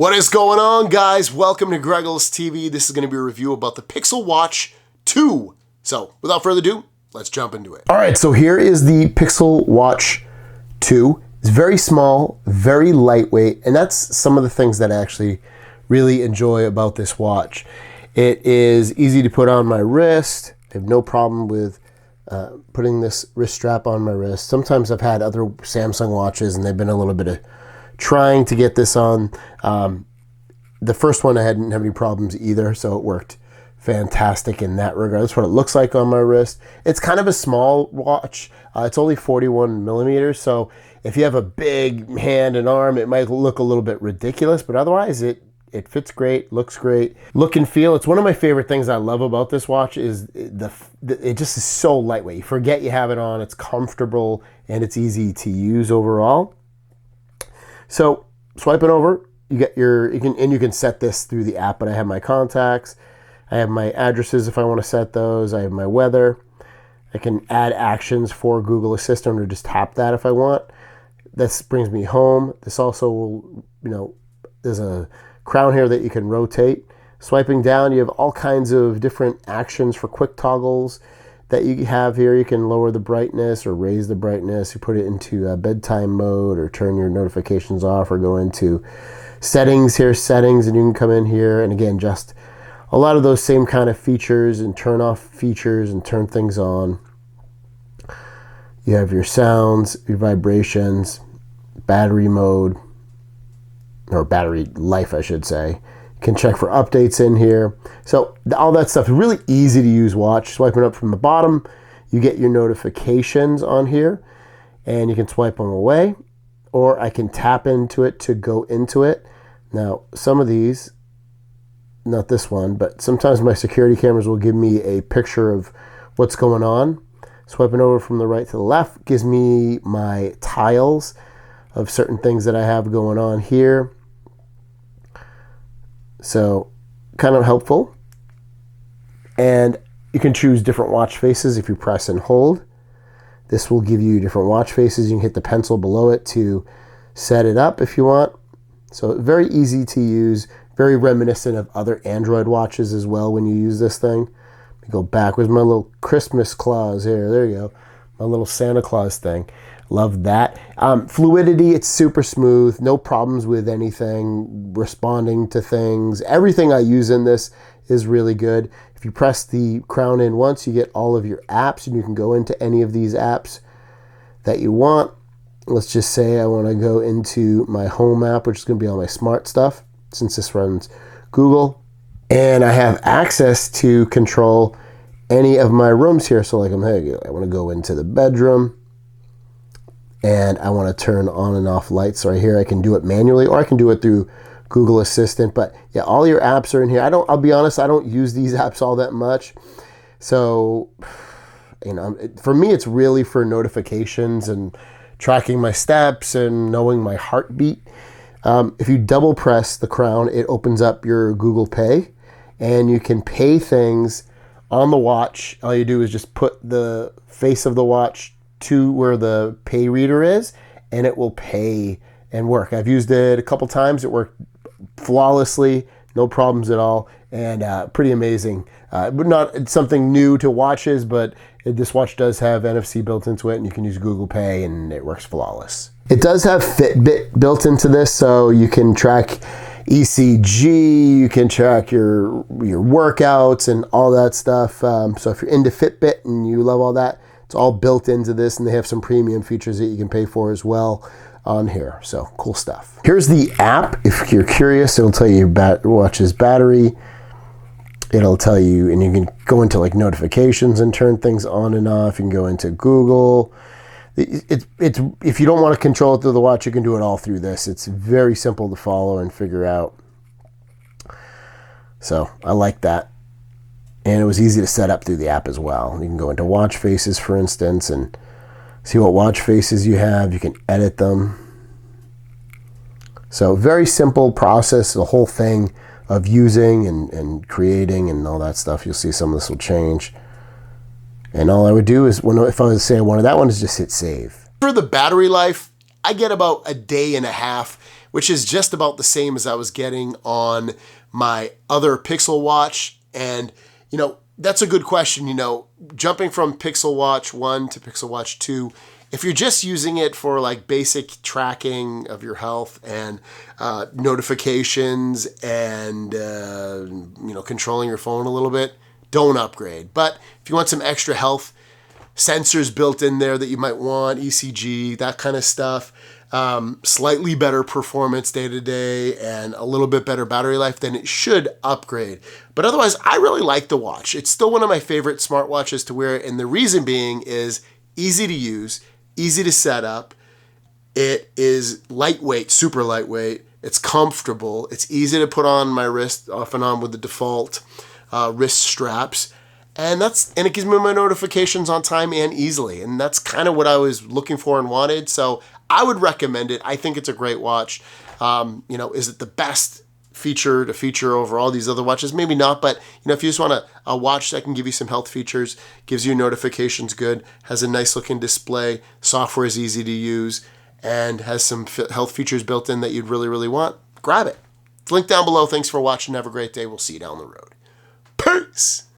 What is going on, guys? Welcome to Greggles TV. This is going to be a review about the Pixel Watch 2. So, without further ado, let's jump into it. All right, so here is the Pixel Watch 2. It's very small, very lightweight, and that's some of the things that I actually really enjoy about this watch. It is easy to put on my wrist. I have no problem with putting this wrist strap on my wrist. Sometimes I've had other Samsung watches, and they've been a little bit of trying to get this on. The first one I didn't have any problems either, so it worked fantastic in that regard. That's what it looks like on my wrist. It's kind of a small watch. It's only 41 millimeters, so if you have a big hand and arm, it might look a little bit ridiculous, but otherwise it fits great, looks great. Look and feel, it's one of my favorite things I love about this watch is it just is so lightweight. You forget you have it on, it's comfortable, and it's easy to use overall. So swiping over, you can set this through the app, but I have my contacts, I have my addresses if I want to set those, I have my weather. I can add actions for Google Assistant or just tap that if I want. This brings me home. This also will, there's a crown here that you can rotate. Swiping down, you have all kinds of different actions for quick toggles that you have here. You can lower the brightness or raise the brightness. You put it into bedtime mode or turn your notifications off or go into settings here, and you can come in here and again, just a lot of those same kind of features and turn off features and turn things on. You have your sounds, your vibrations, battery mode, or battery life, I should say. Can check for updates in here. So all that stuff is really easy to use watch. Swiping up from the bottom, you get your notifications on here and you can swipe them away, or I can tap into it to go into it. Now, some of these, not this one, but sometimes my security cameras will give me a picture of what's going on. Swiping over from the right to the left gives me my tiles of certain things that I have going on here. So kind of helpful. And you can choose different watch faces if you press and hold. This will give you different watch faces. You can hit the pencil below it to set it up if you want. So very easy to use, very reminiscent of other Android watches as well when you use this thing. Let me go back. Where's my little Christmas Claus here? There you go. My little Santa Claus thing. Love that. Fluidity, it's super smooth. No problems with anything, responding to things. Everything I use in this is really good. If you press the crown in once, you get all of your apps, and you can go into any of these apps that you want. Let's just say I want to go into my home app, which is going to be all my smart stuff, since this runs Google. And I have access to control any of my rooms here. So like I want to go into the bedroom, and I want to turn on and off lights right here. I can do it manually, or I can do it through Google Assistant. But yeah, all your apps are in here. I'll be honest, I don't use these apps all that much. So, for me, it's really for notifications and tracking my steps and knowing my heartbeat. If you double press the crown, it opens up your Google Pay, and you can pay things on the watch. All you do is just put the face of the watch to where the pay reader is, and it will pay and work. I've used it a couple times. It worked flawlessly, no problems at all, and pretty amazing. It's something new to watches, but this watch does have NFC built into it, and you can use Google Pay, and it works flawless. It does have Fitbit built into this, so you can track ECG, you can track your workouts and all that stuff. So if you're into Fitbit and you love all that, it's all built into this, and they have some premium features that you can pay for as well on here. So cool stuff. Here's the app. If you're curious, it'll tell you your watch's battery. It'll tell you, and you can go into like notifications and turn things on and off. You can go into Google. It's if you don't want to control it through the watch, you can do it all through this. It's very simple to follow and figure out. So I like that. And it was easy to set up through the app as well. You can go into watch faces, for instance, and see what watch faces you have. You can edit them. So very simple process, the whole thing of using and creating and all that stuff. You'll see some of this will change. And all I would do is, if I was to say I wanted that one, is just hit save. For the battery life, I get about a day and a half which is just about the same as I was getting on my other Pixel Watch. And, that's a good question. Jumping from Pixel Watch 1 to Pixel Watch 2, if you're just using it for like basic tracking of your health and notifications and, controlling your phone a little bit, don't upgrade. But if you want some extra health sensors built in there that you might want, ECG, that kind of stuff, slightly better performance day to day, and a little bit better battery life, then it should upgrade. But otherwise, I really like the watch. It's still one of my favorite smartwatches to wear, and the reason being is easy to use, easy to set up. It is lightweight, super lightweight. It's comfortable. It's easy to put on my wrist, off and on with the default wrist straps. And it gives me my notifications on time and easily. And that's kind of what I was looking for and wanted. So I would recommend it. I think it's a great watch. Is it the best feature to feature over all these other watches? Maybe not, but if you just want a watch that can give you some health features, gives you notifications good, has a nice looking display, software is easy to use, and has some health features built in that you'd really, really want, grab it. It's linked down below. Thanks for watching. Have a great day. We'll see you down the road. Peace!